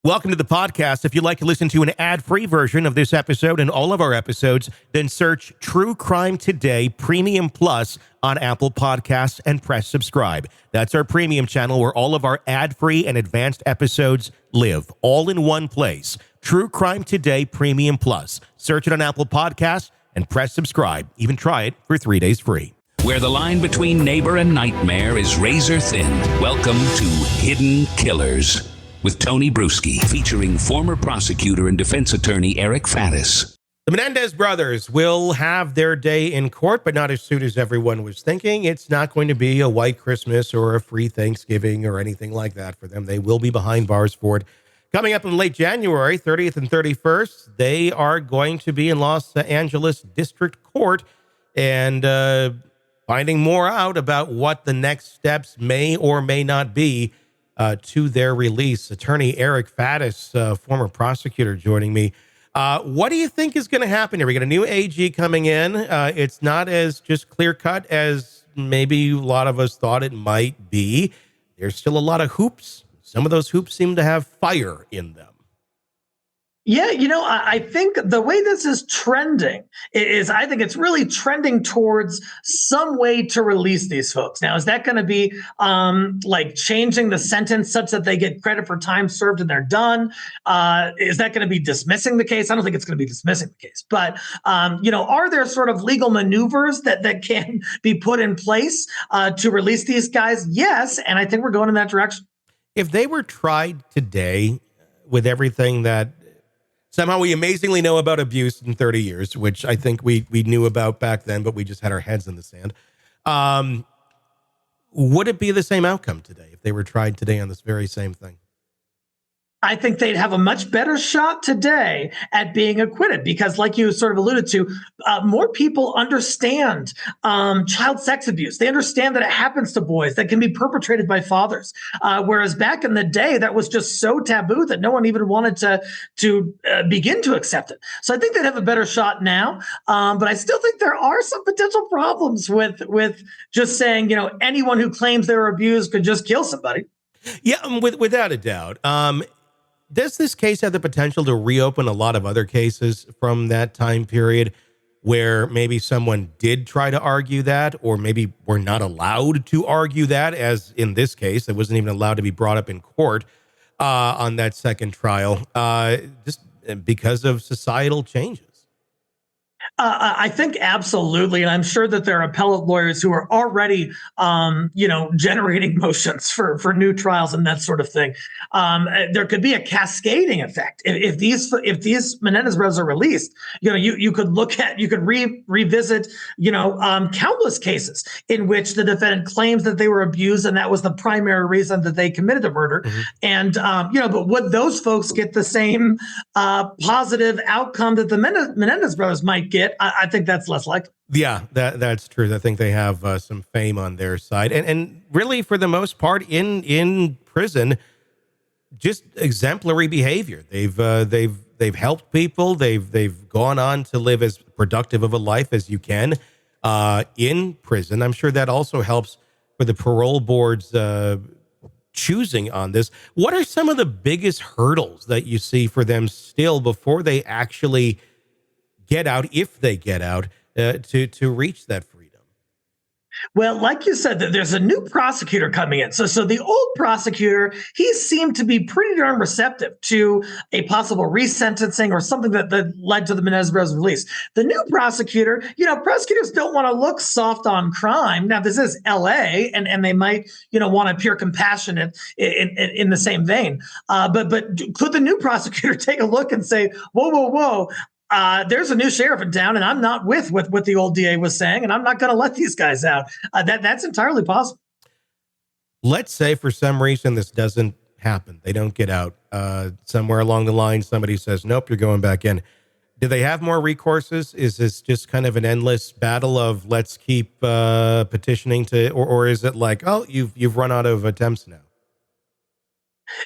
Welcome to the podcast. If you'd like to listen to an ad-free version of this episode and all of our episodes, then search True Crime Today Premium Plus on Apple Podcasts and press subscribe. That's our premium channel where all of our ad-free and advanced episodes live, all in one place. True Crime Today Premium Plus. Search it on Apple Podcasts and press subscribe. Even try it for 3 days free. Where the line between neighbor and nightmare is razor thin. Welcome to Hidden Killers with Tony Bruschi, featuring former prosecutor and defense attorney Eric Faddis. The Menendez brothers will have their day in court, but not as soon as everyone was thinking. It's not going to be a white Christmas or a free Thanksgiving or anything like that for them. They will be behind bars for it. Coming up in late January, 30th and 31st, they are going to be in Los Angeles District Court and finding more out about what the next steps may or may not be to their release. Attorney Eric Faddis, former prosecutor, joining me. What do you think is going to happen here? We got a new AG coming in. It's not as just clear-cut as maybe a lot of us thought it might be. There's still a lot of hoops. Some of those hoops seem to have fire in them. Yeah, I think the way this is trending is I think it's really trending towards some way to release these folks. Now, is that going to be like changing the sentence such that they get credit for time served and they're done? Is that going to be dismissing the case? I don't think it's going to be dismissing the case. But, are there sort of legal maneuvers that can be put in place to release these guys? Yes, and I think we're going in that direction. If they were tried today with everything that somehow we amazingly know about abuse in 30 years, which I think we knew about back then, but we just had our heads in the sand. Would it be the same outcome today if they were tried today on this very same thing? I think they'd have a much better shot today at being acquitted because, like you sort of alluded to, more people understand child sex abuse. They understand that it happens to boys, that can be perpetrated by fathers. Whereas back in the day, that was just so taboo that no one even wanted to begin to accept it. So I think they'd have a better shot now. But I still think there are some potential problems with just saying, anyone who claims they were abused could just kill somebody. Yeah, without a doubt. Does this case have the potential to reopen a lot of other cases from that time period where maybe someone did try to argue that, or maybe were not allowed to argue that, as in this case, it wasn't even allowed to be brought up in court on that second trial, just because of societal changes? I think absolutely. And I'm sure that there are appellate lawyers who are already, generating motions for new trials and that sort of thing. There could be a cascading effect. If these Menendez brothers are released, you could revisit, countless cases in which the defendant claims that they were abused and that was the primary reason that they committed the murder. Mm-hmm. And, but would those folks get the same positive outcome that the Menendez brothers might get? I think that's less likely. Yeah, that's true. I think they have some fame on their side, and really, for the most part, in prison, just exemplary behavior. They've helped people. They've gone on to live as productive of a life as you can in prison. I'm sure that also helps for the parole board's choosing on this. What are some of the biggest hurdles that you see for them still before they actually get out, if they get out, to reach that freedom? Well, like you said, there's a new prosecutor coming in. So the old prosecutor, he seemed to be pretty darn receptive to a possible resentencing or something that led to the Menendez brothers release. The new prosecutor, prosecutors don't want to look soft on crime. Now, this is L.A., and they might, want to appear compassionate in the same vein. But could the new prosecutor take a look and say, whoa, there's a new sheriff in town, and I'm not with what the old DA was saying, and I'm not going to let these guys out. That's entirely possible. Let's say for some reason this doesn't happen. They don't get out. Somewhere along the line, somebody says, nope, you're going back in. Do they have more recourses? Is this just kind of an endless battle of let's keep petitioning to, or is it like, oh, you've run out of attempts now?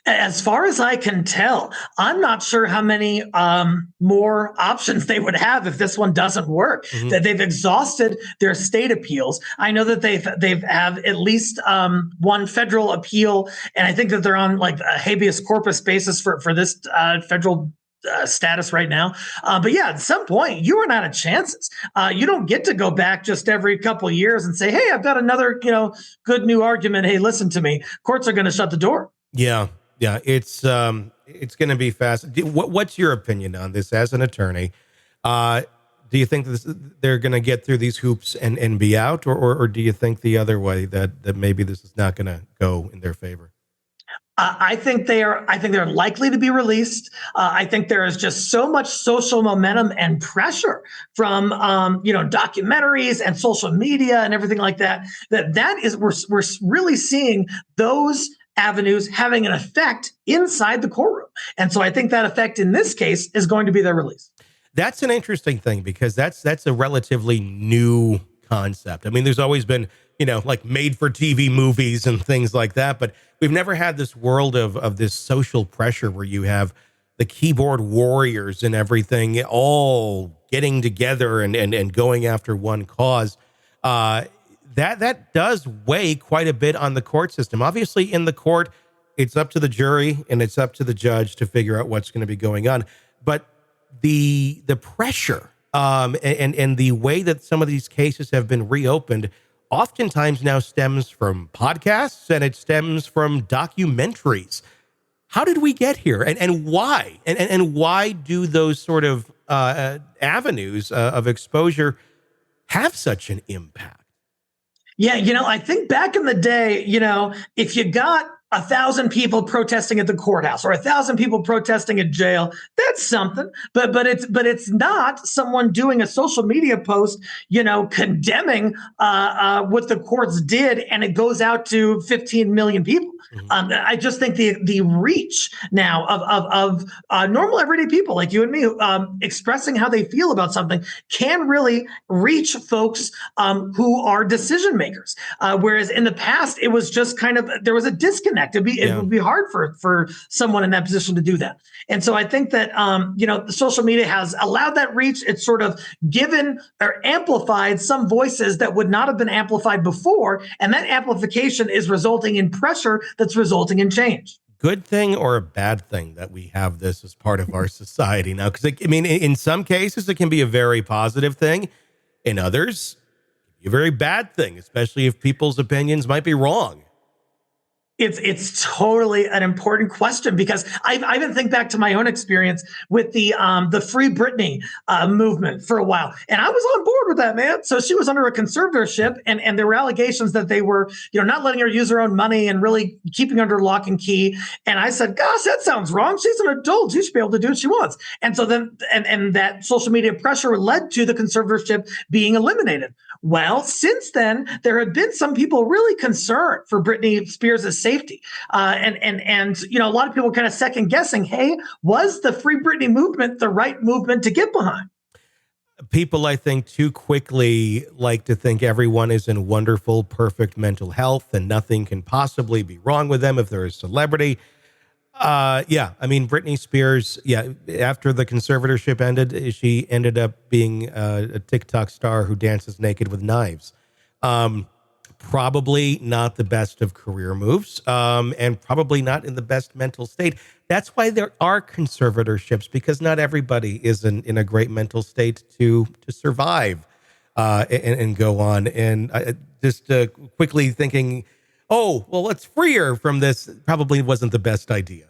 As far as I can tell, I'm not sure how many more options they would have if this one doesn't work. Mhm. That they've exhausted their state appeals. I know that they've have at least one federal appeal, and I think that they're on like a habeas corpus basis for this federal status right now. But yeah, at some point, you run out of chances. You don't get to go back just every couple of years and say, "Hey, I've got another good new argument. Hey, listen to me." Courts are going to shut the door. Yeah, yeah, it's going to be fast. What's your opinion on this as an attorney? Uh, do you think they're going to get through these hoops and be out, or do you think the other way that maybe this is not going to go in their favor? I think they are. I think they're likely to be released. I think there is just so much social momentum and pressure from documentaries and social media and everything like that. That is we're really seeing those avenues having an effect inside the courtroom. And so I think that effect in this case is going to be their release. That's an interesting thing because that's a relatively new concept. I mean, there's always been, like made for TV movies and things like that, but we've never had this world of this social pressure where you have the keyboard warriors and everything all getting together and going after one cause. That does weigh quite a bit on the court system. Obviously, in the court, it's up to the jury and it's up to the judge to figure out what's going to be going on. But the pressure and the way that some of these cases have been reopened oftentimes now stems from podcasts and it stems from documentaries. How did we get here, and why? And why do those sort of avenues of exposure have such an impact? Yeah, I think back in the day, if you got 1,000 people protesting at the courthouse or 1,000 people protesting at jail, that's something. But it's not someone doing a social media post, condemning what the courts did, and it goes out to 15 million people. Mm-hmm. I just think the reach now of normal everyday people like you and me expressing how they feel about something can really reach folks who are decision makers. Whereas in the past, it was just kind of there was a disconnect. It would be hard for someone in that position to do that. And so I think that the social media has allowed that reach. It's sort of given or amplified some voices that would not have been amplified before, and that amplification is resulting in pressure that's resulting in change. Good thing or a bad thing that we have this as part of our society now? Because in some cases it can be a very positive thing. In others, it can be a very bad thing, especially if people's opinions might be wrong. It's totally an important question because I even think back to my own experience with the Free Britney movement for a while, and I was on board with that, man. So she was under a conservatorship, and there were allegations that they were, not letting her use her own money and really keeping her under lock and key. And I said, "Gosh, that sounds wrong. She's an adult. She should be able to do what she wants." And so then, and that social media pressure led to the conservatorship being eliminated. Well, since then, there have been some people really concerned for Britney Spears' safety. And a lot of people kind of second guessing, hey, was the Free Britney movement the right movement to get behind? People, I think, too quickly like to think everyone is in wonderful, perfect mental health and nothing can possibly be wrong with them if they're a celebrity. Britney Spears, after the conservatorship ended, she ended up being a TikTok star who dances naked with knives. Probably not the best of career moves, and probably not in the best mental state. That's why there are conservatorships, because not everybody is in a great mental state to survive and go on. And just quickly thinking, oh, well, let's free her from this probably wasn't the best idea.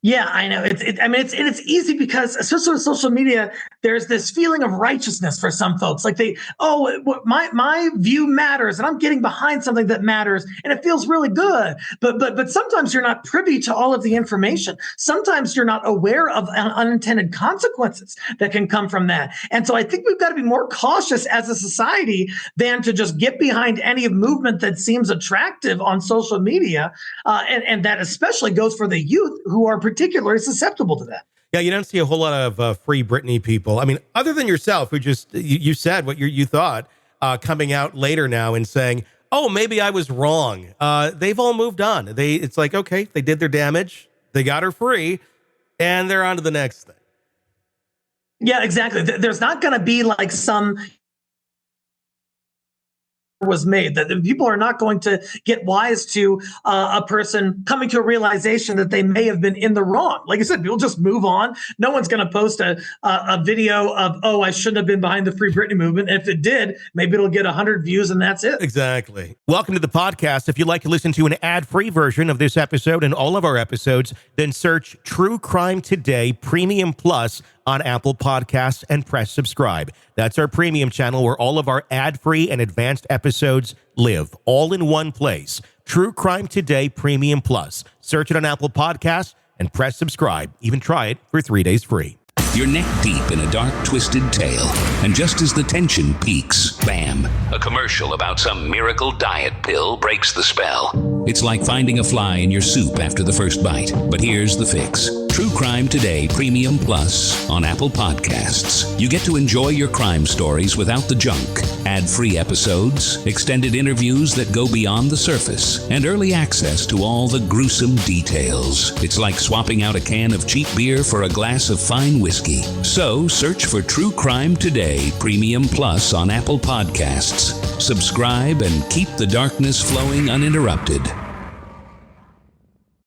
Yeah, I know. It's easy because especially with social media, there's this feeling of righteousness for some folks. Like my view matters, and I'm getting behind something that matters, and it feels really good. But sometimes you're not privy to all of the information. Sometimes you're not aware of unintended consequences that can come from that. And so I think we've got to be more cautious as a society than to just get behind any movement that seems attractive on social media, and that especially goes for the youth who are particularly susceptible to that. Yeah, you don't see a whole lot of Free Britney people. I mean, other than yourself, who just you said what you thought, coming out later now and saying, oh, maybe I was wrong. They've all moved on. It's like, okay, they did their damage. They got her free and they're on to the next thing. Yeah, exactly. There's not going to be like some was made that people are not going to get wise to a person coming to a realization that they may have been in the wrong. Like I said, people just move on. No one's going to post a video of, oh, I shouldn't have been behind the Free Britney movement. If it did, maybe it'll get 100 views and that's it. Exactly. Welcome to the podcast. If you'd like to listen to an ad-free version of this episode and all of our episodes, then search True Crime Today Premium Plus on Apple Podcasts and press subscribe. That's our premium channel where all of our ad-free and advanced episodes live, all in one place. True Crime Today Premium Plus. Search it on Apple Podcasts and press subscribe. Even try it for 3 days free. You're neck deep in a dark, twisted tale, and just as the tension peaks, bam, a commercial about some miracle diet pill breaks the spell. It's like finding a fly in your soup after the first bite. But here's the fix. True Crime Today Premium Plus on Apple Podcasts. You get to enjoy your crime stories without the junk, ad-free episodes, extended interviews that go beyond the surface, and early access to all the gruesome details. It's like swapping out a can of cheap beer for a glass of fine whiskey. So search for True Crime Today Premium Plus on Apple Podcasts. Subscribe and keep the darkness flowing uninterrupted.